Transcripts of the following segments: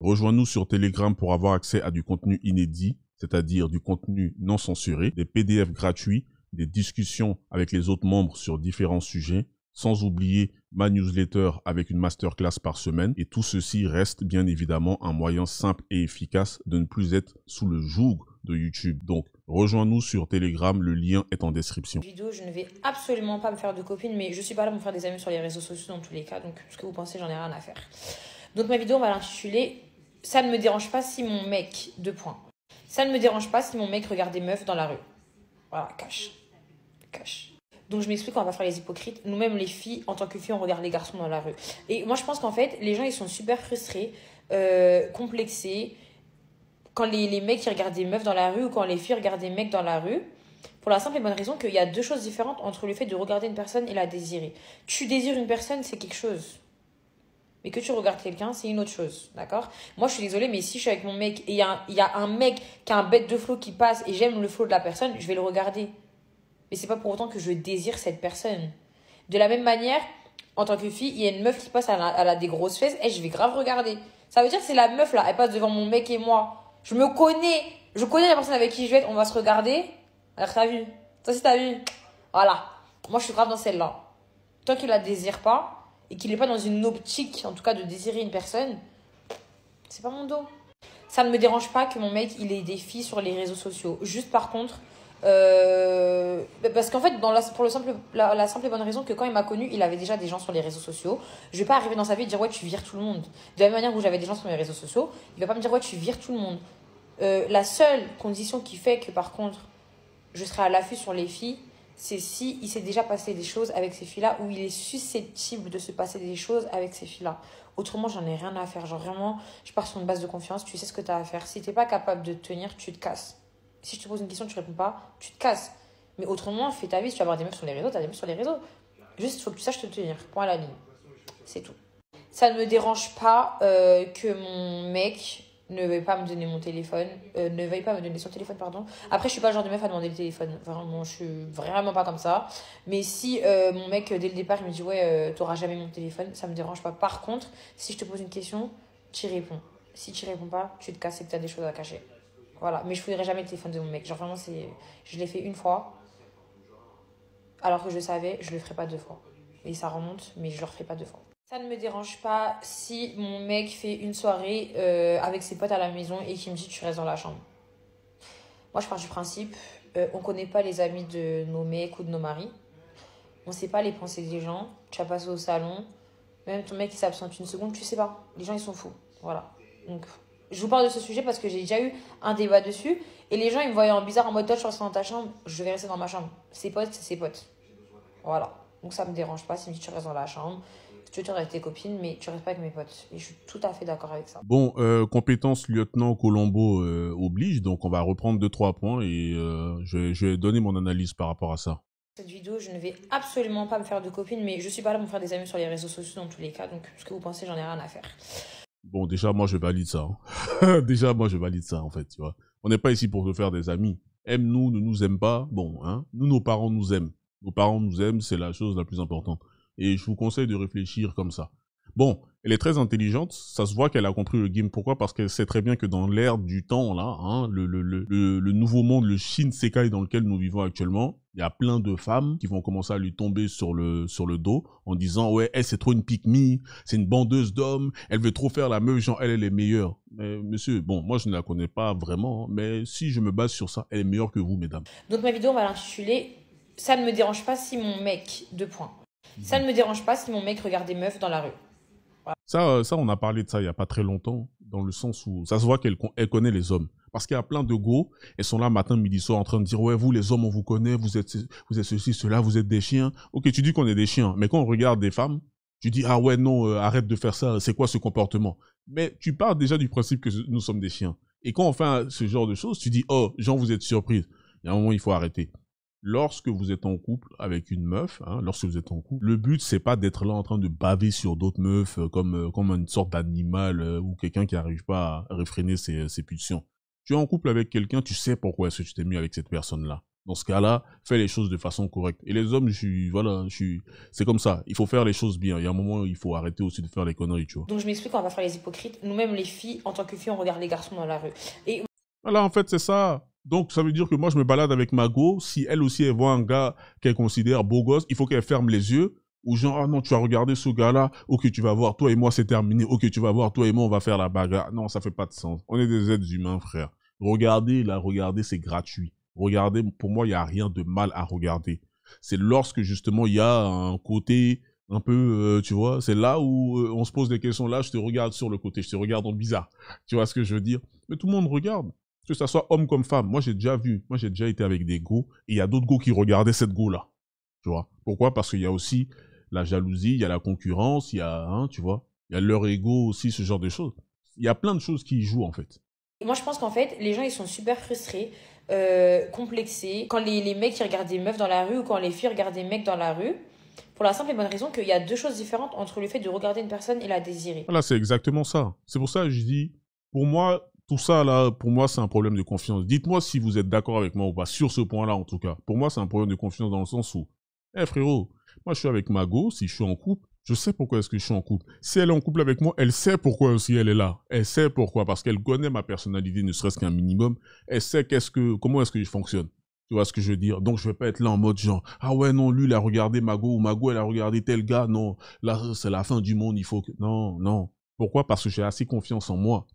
Rejoins-nous sur Telegram pour avoir accès à du contenu inédit, c'est-à-dire du contenu non censuré, des PDF gratuits, des discussions avec les autres membres sur différents sujets, sans oublier ma newsletter avec une masterclass par semaine. Et tout ceci reste bien évidemment un moyen simple et efficace de ne plus être sous le joug de YouTube. Donc, rejoins-nous sur Telegram, le lien est en description. Vidéo, je ne vais absolument pas me faire de copine, mais je suis pas là pour me faire des amis sur les réseaux sociaux dans tous les cas, donc ce que vous pensez, j'en ai rien à faire. Donc ma vidéo, on va l'intituler « Ça ne me dérange pas si mon mec... » Deux points. Ça ne me dérange pas si mon mec regarde des meufs dans la rue. Voilà, cache. Cache. Donc je m'explique, on va pas faire les hypocrites. Nous-mêmes, les filles, en tant que filles, on regarde les garçons dans la rue. Et moi, je pense qu'en fait, les gens, ils sont super frustrés, complexés, quand les mecs ils regardent des meufs dans la rue ou quand les filles regardent des mecs dans la rue, pour la simple et bonne raison qu'il y a deux choses différentes entre le fait de regarder une personne et la désirer. Tu désires une personne, c'est quelque chose. Mais que tu regardes quelqu'un, c'est une autre chose. D'accord? Moi, je suis désolée, mais si je suis avec mon mec et il y a un mec qui a un bête de flow qui passe et j'aime le flow de la personne, je vais le regarder. Mais c'est pas pour autant que je désire cette personne. De la même manière, en tant que fille, il y a une meuf qui passe, elle a des grosses fesses, et je vais grave regarder. Ça veut dire que c'est la meuf là, elle passe devant mon mec et moi. Je me connais. Je connais la personne avec qui je vais être. On va se regarder. Alors, t'as vu? Toi aussi, t'as vu? Voilà. Moi, je suis grave dans celle-là. Tant qu'il la désire pas et qu'il n'est pas dans une optique, en tout cas, de désirer une personne, c'est pas mon dos. Ça ne me dérange pas que mon mec, il ait des filles sur les réseaux sociaux. Juste par contre, parce qu'en fait, pour la simple et bonne raison que quand il m'a connu, il avait déjà des gens sur les réseaux sociaux. Je vais pas arriver dans sa vie et dire ouais, tu vires tout le monde. De la même manière où j'avais des gens sur mes réseaux sociaux, il va pas me dire ouais, tu vires tout le monde. La seule condition qui fait que par contre, je serai à l'affût sur les filles, c'est si il s'est déjà passé des choses avec ces filles-là ou il est susceptible de se passer des choses avec ces filles-là. Autrement, j'en ai rien à faire. Genre vraiment, je pars sur une base de confiance, tu sais ce que tu as à faire. Si t'es pas capable de tenir, tu te casses. Si je te pose une question, tu réponds pas, tu te casses. Mais autrement, fais ta vie. Si tu vas avoir des meufs sur les réseaux, t'as des meufs sur les réseaux. Juste, il faut que tu saches te tenir. Point à la ligne. C'est tout. Ça ne me dérange pas que mon mec ne veuille pas me donner mon téléphone. Ne veuille pas me donner son téléphone, pardon. Après, je suis pas le genre de meuf à demander le téléphone. Vraiment, je suis vraiment pas comme ça. Mais si mon mec, dès le départ, il me dit ouais, t'auras jamais mon téléphone, ça me dérange pas. Par contre, si je te pose une question, tu réponds. Si tu réponds pas, tu te casses et que t'as des choses à cacher. Voilà, mais je fouillerai jamais le téléphone de mon mec. Genre vraiment, je l'ai fait une fois, alors que je savais, je le ferai pas deux fois. Et ça remonte, mais je le referai pas deux fois. Ça ne me dérange pas si mon mec fait une soirée avec ses potes à la maison et qu'il me dit tu restes dans la chambre. Moi, je pars du principe, on connaît pas les amis de nos mecs ou de nos maris. On sait pas les pensées des gens. Tu vas passer au salon, même ton mec qui s'absente une seconde, tu sais pas. Les gens, ils sont fous. Voilà. Donc, je vous parle de ce sujet parce que j'ai déjà eu un débat dessus. Et les gens, ils me voyaient en bizarre en mode toi, tu restes dans ta chambre, je vais rester dans ma chambre. Ses potes, c'est ses potes. Voilà. Donc ça me dérange pas. S'il me dit tu restes dans la chambre, tu restes avec tes copines, mais tu restes pas avec mes potes. Et je suis tout à fait d'accord avec ça. Bon, compétence lieutenant Colombo oblige, donc on va reprendre 2-3 points et je vais donner mon analyse par rapport à ça. Cette vidéo, je ne vais absolument pas me faire de copine, mais je suis pas là pour me faire des amis sur les réseaux sociaux dans tous les cas. Donc ce que vous pensez, j'en ai rien à faire. Bon, déjà, moi, je valide ça. Hein. Déjà, moi, je valide ça, en fait, tu vois. On n'est pas ici pour se faire des amis. Aime-nous, ne nous aime pas. Bon, hein. Nous, nos parents nous aiment. Nos parents nous aiment, c'est la chose la plus importante. Et je vous conseille de réfléchir comme ça. Bon, elle est très intelligente. Ça se voit qu'elle a compris le game. Pourquoi? Parce qu'elle sait très bien que dans l'ère du temps, là, hein, le nouveau monde, le Shinsekai dans lequel nous vivons actuellement, il y a plein de femmes qui vont commencer à lui tomber sur le dos en disant, ouais, elle, c'est trop une pique-me, c'est une bandeuse d'hommes, elle veut trop faire la meuf, genre, elle est meilleure. Mais, monsieur, bon, moi, je ne la connais pas vraiment, hein, mais si je me base sur ça, elle est meilleure que vous, mesdames. Donc ma vidéo, on va l'intituler « Ça ne me dérange pas si mon mec... » Deux points. Ça ne me dérange pas si mon mec regarde des meufs dans la rue. Ça, on a parlé de ça il y a pas très longtemps, dans le sens où ça se voit qu'elle connaît les hommes. Parce qu'il y a plein de go, elles sont là matin, midi, soir en train de dire ouais, vous les hommes, on vous connaît, vous êtes ceci, cela, vous êtes des chiens. Ok, tu dis qu'on est des chiens, mais quand on regarde des femmes, tu dis ah ouais non, arrête de faire ça, c'est quoi ce comportement? Mais tu pars déjà du principe que nous sommes des chiens. Et quand on fait ce genre de choses, tu dis oh, Jean, vous êtes surprise. Il y a un moment, il faut arrêter. Lorsque vous êtes en couple avec une meuf, hein, lorsque vous êtes en couple, le but c'est pas d'être là en train de baver sur d'autres meufs comme une sorte d'animal ou quelqu'un qui n'arrive pas à réfréner ses pulsions. Tu es en couple avec quelqu'un, tu sais pourquoi est-ce que tu t'es mis avec cette personne-là. Dans ce cas-là, fais les choses de façon correcte. Et les hommes, c'est comme ça. Il faut faire les choses bien. Il y a un moment où il faut arrêter aussi de faire les conneries, tu vois. Donc je m'explique, on va faire les hypocrites. Nous-mêmes, les filles, en tant que filles, on regarde les garçons dans la rue. Et Voilà, en fait, c'est ça. Donc, ça veut dire que moi, je me balade avec ma go. Si elle aussi, elle voit un gars qu'elle considère beau gosse, il faut qu'elle ferme les yeux. Ou genre, ah non, tu as regardé ce gars-là. Ok, tu vas voir, toi et moi, c'est terminé. Ok, tu vas voir, toi et moi, on va faire la bagarre. Non, ça fait pas de sens. On est des êtres humains, frère. Regardez, c'est gratuit. Regardez, pour moi, il n'y a rien de mal à regarder. C'est lorsque, justement, il y a un côté un peu, tu vois, c'est là où on se pose des questions. Là, je te regarde sur le côté, je te regarde en bizarre. Tu vois ce que je veux dire? Mais tout le monde regarde. Que ça soit homme comme femme. Moi, j'ai déjà été avec des go, et il y a d'autres go qui regardaient cette go-là. Tu vois? Pourquoi? Parce qu'il y a aussi la jalousie, il y a la concurrence, il y a, hein, tu vois, il y a leur ego aussi, ce genre de choses. Il y a plein de choses qui y jouent, en fait. moi, je pense qu'en fait, les gens, ils sont super frustrés, complexés. Quand les mecs, ils regardent des meufs dans la rue ou quand les filles regardent des mecs dans la rue, pour la simple et bonne raison qu'il y a deux choses différentes entre le fait de regarder une personne et la désirer. Voilà, c'est exactement ça. C'est pour ça que je dis, pour moi, tout ça, là, pour moi, c'est un problème de confiance. Dites-moi si vous êtes d'accord avec moi ou pas, sur ce point-là, en tout cas. Pour moi, c'est un problème de confiance dans le sens où, frérot, moi, je suis avec ma go, si je suis en couple, je sais pourquoi est-ce que je suis en couple. Si elle est en couple avec moi, elle sait pourquoi aussi elle est là. Elle sait pourquoi, parce qu'elle connaît ma personnalité, ne serait-ce qu'un minimum. Elle sait comment est-ce que je fonctionne. Tu vois ce que je veux dire? Donc, je vais pas être là en mode genre, ah ouais, non, lui, il a regardé Mago, ou Mago, elle a regardé tel gars. Non, là, c'est la fin du monde, il faut que... Non, non. Pourquoi? Parce que j'ai assez confiance en moi.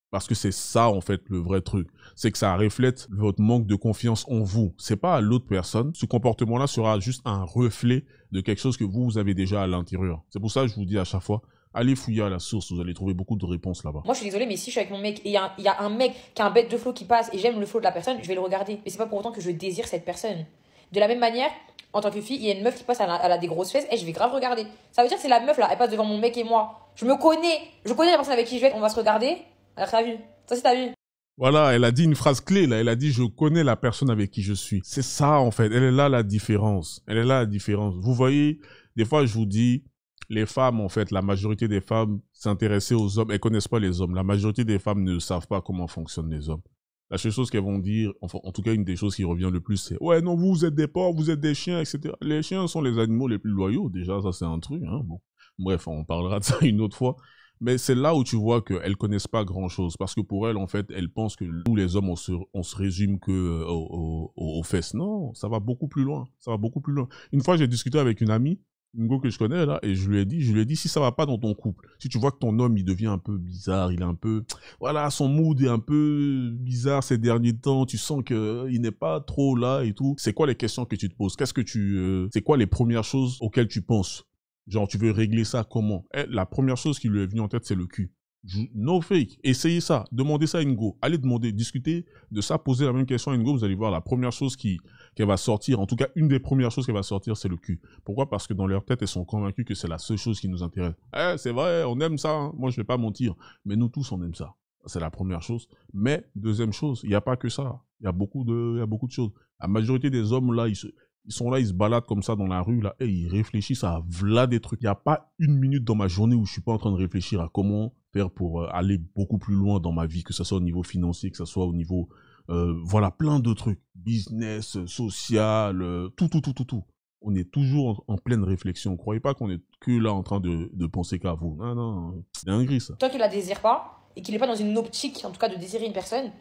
Parce que c'est ça, en fait, le vrai truc. C'est que ça reflète votre manque de confiance en vous. C'est pas à l'autre personne. Ce comportement-là sera juste un reflet de quelque chose que vous avez déjà à l'intérieur. C'est pour ça que je vous dis à chaque fois, allez fouiller à la source, vous allez trouver beaucoup de réponses là-bas. Moi, je suis désolée, mais si je suis avec mon mec et il y a un mec qui a un bête de flow qui passe et j'aime le flow de la personne, je vais le regarder. Mais c'est pas pour autant que je désire cette personne. De la même manière, en tant que fille, il y a une meuf qui passe, elle a des grosses fesses et je vais grave regarder. Ça veut dire que c'est la meuf là, elle passe devant mon mec et moi. Je connais la personne avec qui je vais être, on va se regarder. Alors, t'as vu? Ça, c'est t'as vu? Voilà, elle a dit une phrase clé là, elle a dit je connais la personne avec qui je suis. C'est ça en fait, elle est là la différence. Elle est là la différence. Vous voyez, des fois je vous dis, les femmes en fait, la majorité des femmes s'intéressaient aux hommes, elles connaissent pas les hommes. La majorité des femmes ne savent pas comment fonctionnent les hommes. La seule chose qu'elles vont dire, enfin, en tout cas une des choses qui revient le plus, c'est ouais non vous êtes des porcs, vous êtes des chiens, etc. Les chiens sont les animaux les plus loyaux, déjà ça c'est un truc, hein, bon. Bref, on parlera de ça une autre fois. Mais c'est là où tu vois qu'elles connaissent pas grand-chose. Parce que pour elles, en fait, elles pensent que nous, les hommes, on se résume que aux fesses. Non, ça va beaucoup plus loin. Ça va beaucoup plus loin. Une fois, j'ai discuté avec une amie, une go que je connais, là, et je lui ai dit, si ça va pas dans ton couple, si tu vois que ton homme, il devient un peu bizarre, il est un peu, voilà, son mood est un peu bizarre ces derniers temps, tu sens que il n'est pas trop là et tout. C'est quoi les questions que tu te poses? C'est quoi les premières choses auxquelles tu penses? Genre, tu veux régler ça comment? La première chose qui lui est venue en tête, c'est le cul. No fake. Essayez ça. Demandez ça à une go. Allez demander, discuter de ça, poser la même question à une go. Vous allez voir la première chose qu'elle va sortir, en tout cas, une des premières choses qu'elle va sortir, c'est le cul. Pourquoi? Parce que dans leur tête, elles sont convaincues que c'est la seule chose qui nous intéresse. C'est vrai, on aime ça. Hein. Moi, je vais pas mentir. Mais nous tous, on aime ça. C'est la première chose. Mais, deuxième chose, il n'y a pas que ça. Il y a beaucoup de choses. La majorité des hommes, là, ils sont là, ils se baladent comme ça dans la rue, là, et ils réfléchissent à v'là des trucs. Il n'y a pas une minute dans ma journée où je suis pas en train de réfléchir à comment faire pour aller beaucoup plus loin dans ma vie, que ce soit au niveau financier, que ce soit au niveau, voilà, plein de trucs. Business, social, tout. On est toujours en pleine réflexion. Ne croyez pas qu'on est que là en train de penser qu'à vous. Non, c'est dinguerie, ça. Tant qu'il la désire pas et qu'il est pas dans une optique, en tout cas, de désirer une personne,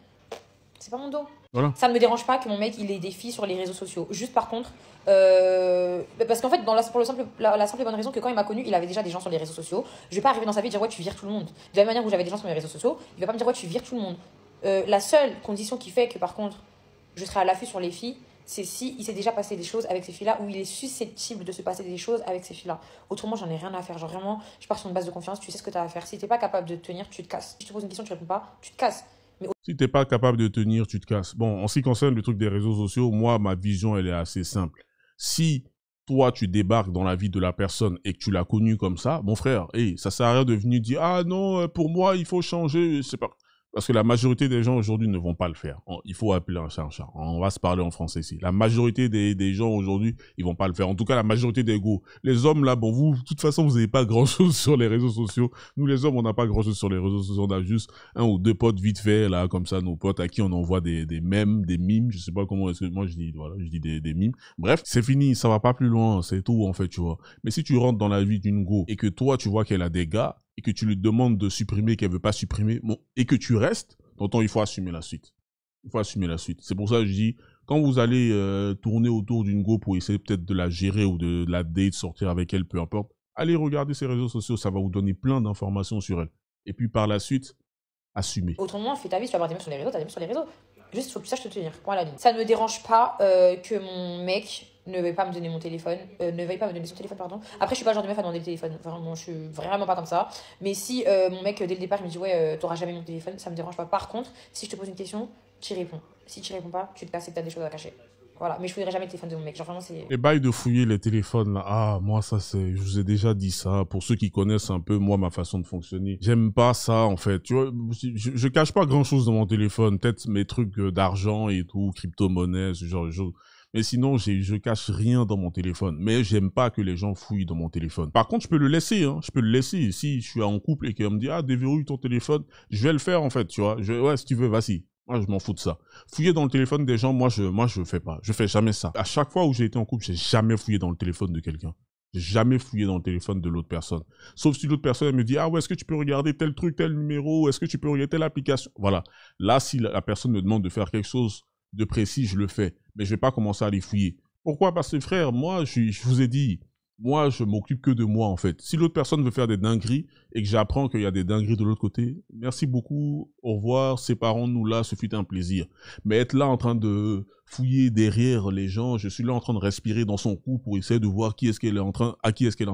c'est pas mon dos. Voilà. Ça ne me dérange pas que mon mec il ait des filles sur les réseaux sociaux. Juste par contre, parce qu'en fait, pour la simple et bonne raison que quand il m'a connu, il avait déjà des gens sur les réseaux sociaux. Je vais pas arriver dans sa vie et dire ouais, tu vires tout le monde. De la même manière où j'avais des gens sur mes réseaux sociaux, il va pas me dire ouais, tu vires tout le monde. La seule condition qui fait que par contre, je serai à l'affût sur les filles, c'est si il s'est déjà passé des choses avec ces filles-là ou il est susceptible de se passer des choses avec ces filles-là. Autrement, j'en ai rien à faire. Genre vraiment, je pars sur une base de confiance, tu sais ce que tu as à faire. Si t'es pas capable de tenir, tu te casses. Si je te pose une question, tu réponds pas, tu te casses. Si t'es pas capable de tenir, tu te casses. Bon, en ce qui concerne le truc des réseaux sociaux, moi, ma vision, elle est assez simple. Si toi, tu débarques dans la vie de la personne et que tu l'as connue comme ça, mon frère, ça sert à rien de venir dire, ah non, pour moi, il faut changer, c'est pas... Parce que la majorité des gens aujourd'hui ne vont pas le faire. Il faut appeler un chat un chat. On va se parler en français ici. La majorité des gens aujourd'hui, ils vont pas le faire. En tout cas, la majorité des go. Les hommes là, bon, vous, de toute façon, vous n'avez pas grand chose sur les réseaux sociaux. Nous, les hommes, on n'a pas grand chose sur les réseaux sociaux. On a juste un ou deux potes vite fait, là, comme ça, nos potes à qui on envoie des mèmes, des mimes. Je sais pas comment est-ce que moi je dis, voilà, je dis des mimes. Bref, c'est fini. Ça va pas plus loin. C'est tout, en fait, tu vois. Mais si tu rentres dans la vie d'une go et que toi, tu vois qu'elle a des gars et que tu lui demandes de supprimer, qu'elle veut pas supprimer, bon, et que tu restes, tonton, il faut assumer la suite. Il faut assumer la suite. C'est pour ça que je dis, quand vous allez tourner autour d'une go pour essayer peut-être de la gérer ou de la date, sortir avec elle, peu importe, allez regarder ses réseaux sociaux, ça va vous donner plein d'informations sur elle. Et puis par la suite, assumez. Autrement, fais ta vie, tu vas avoir des meufs sur les réseaux, t'as des meufs sur les réseaux. Juste, il faut que tu saches te tenir. Point à la ligne. Ça ne me dérange pas que mon mec ne veuille pas me donner mon téléphone, ne veuille pas me donner son téléphone, pardon. Après, je suis pas le genre de meuf à demander le téléphone. Vraiment, je suis vraiment pas comme ça. Mais si mon mec, dès le départ, il me dit, ouais, t'auras jamais mon téléphone, ça me dérange pas. Par contre, si je te pose une question, tu y réponds. Si tu réponds pas, tu te casses et que t'as des choses à cacher. Voilà, mais je fouillerai jamais le téléphone de mon mec. Genre, vraiment, c'est. Les bails de fouiller les téléphones, là, ah, moi, ça, c'est, je vous ai déjà dit ça. Pour ceux qui connaissent un peu, moi, ma façon de fonctionner. J'aime pas ça, en fait. Tu vois, je cache pas grand chose dans mon téléphone. Peut-être mes trucs d'argent et tout, crypto-monnaie, ce genre de choses. Mais sinon, je cache rien dans mon téléphone. Mais j'aime pas que les gens fouillent dans mon téléphone. Par contre, je peux le laisser, hein. Je peux le laisser. Si je suis en couple et qu'elle me dit, ah, déverrouille ton téléphone, je vais le faire, en fait, tu vois. Ouais, si tu veux, vas-y. Moi, je m'en fous de ça. Fouiller dans le téléphone des gens, moi, je fais pas. Je fais jamais ça. À chaque fois où j'ai été en couple, j'ai jamais fouillé dans le téléphone de quelqu'un. J'ai jamais fouillé dans le téléphone de l'autre personne. Sauf si l'autre personne elle me dit, ah ouais, est-ce que tu peux regarder tel truc, tel numéro, est-ce que tu peux regarder telle application? Voilà. Là, si la personne me demande de faire quelque chose de précis, je le fais. Mais je vais pas commencer à les fouiller. Pourquoi? Parce que frère, moi, je vous ai dit, moi, je m'occupe que de moi, en fait. Si l'autre personne veut faire des dingueries et que j'apprends qu'il y a des dingueries de l'autre côté, merci beaucoup, au revoir, séparons-nous là, ce fut un plaisir. Mais être là en train de fouiller derrière les gens, je suis là en train de respirer dans son cou pour essayer de voir à qui est-ce qu'elle est en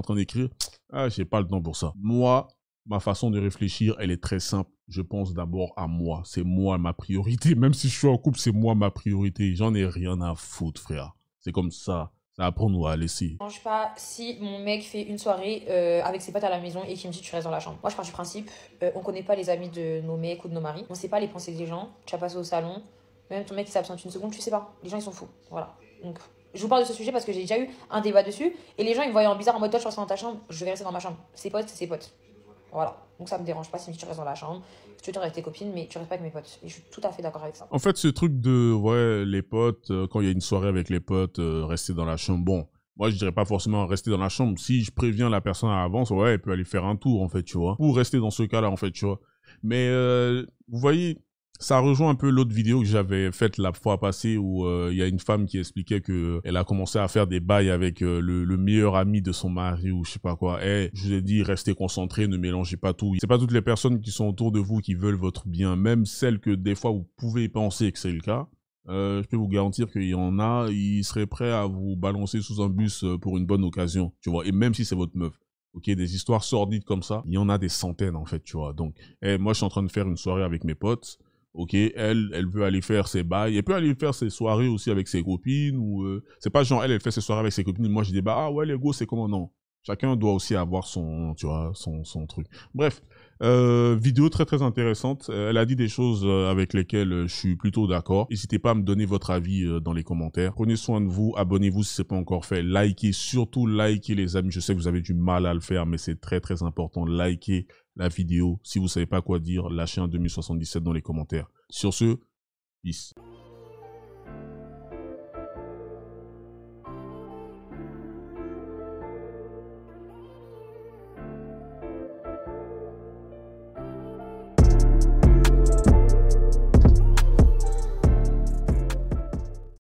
train d'écrire. Ah, j'ai pas le temps pour ça. Moi, ma façon de réfléchir, elle est très simple. Je pense d'abord à moi. C'est moi ma priorité. Même si je suis en couple, c'est moi ma priorité. J'en ai rien à foutre, frère. C'est comme ça. Ça apprend à laisser. Je ne sais pas si mon mec fait une soirée avec ses potes à la maison et qu'il me dit tu restes dans la chambre. Moi je pars du principe, on connaît pas les amis de nos mecs ou de nos maris. On sait pas les pensées des gens. Tu as passé au salon, même ton mec qui s'absente une seconde, tu sais pas. Les gens ils sont fous. Voilà. Donc je vous parle de ce sujet parce que j'ai déjà eu un débat dessus et les gens ils me voyaient en bizarre en mode toi je reste dans ta chambre, je vais rester dans ma chambre. Ses potes, c'est ses potes. Voilà. Donc ça me dérange pas si tu restes dans la chambre. Tu veux avec tes copines, mais tu restes pas avec mes potes. Et je suis tout à fait d'accord avec ça. En fait, ce truc de, ouais, les potes, quand il y a une soirée avec les potes, rester dans la chambre, bon, moi je dirais pas forcément rester dans la chambre. Si je préviens la personne à l'avance, ouais, elle peut aller faire un tour, en fait, tu vois. Ou rester dans ce cas-là, en fait, tu vois. Mais, vous voyez, ça rejoint un peu l'autre vidéo que j'avais faite la fois passée où il y a une femme qui expliquait que elle a commencé à faire des bails avec le meilleur ami de son mari ou je sais pas quoi. Et je vous ai dit, restez concentrés, ne mélangez pas tout. C'est pas toutes les personnes qui sont autour de vous qui veulent votre bien, même celles que des fois vous pouvez penser que c'est le cas. Je peux vous garantir qu'il y en a, ils seraient prêts à vous balancer sous un bus pour une bonne occasion, tu vois. Et même si c'est votre meuf. Ok, des histoires sordides comme ça, il y en a des centaines en fait, tu vois. Donc, moi je suis en train de faire une soirée avec mes potes. Ok, elle veut aller faire ses bails. Elle peut aller faire ses soirées aussi avec ses copines ou c'est pas genre elle fait ses soirées avec ses copines. Moi je dis bah ah ouais les go c'est comment non. Chacun doit aussi avoir son tu vois son truc. Bref, vidéo très très intéressante. Elle a dit des choses avec lesquelles je suis plutôt d'accord. N'hésitez pas à me donner votre avis dans les commentaires. Prenez soin de vous, abonnez-vous si c'est pas encore fait, likez, surtout likez les amis. Je sais que vous avez du mal à le faire mais c'est très très important. Likez la vidéo. Si vous savez pas quoi dire, lâchez un 2077 dans les commentaires. Sur ce, peace.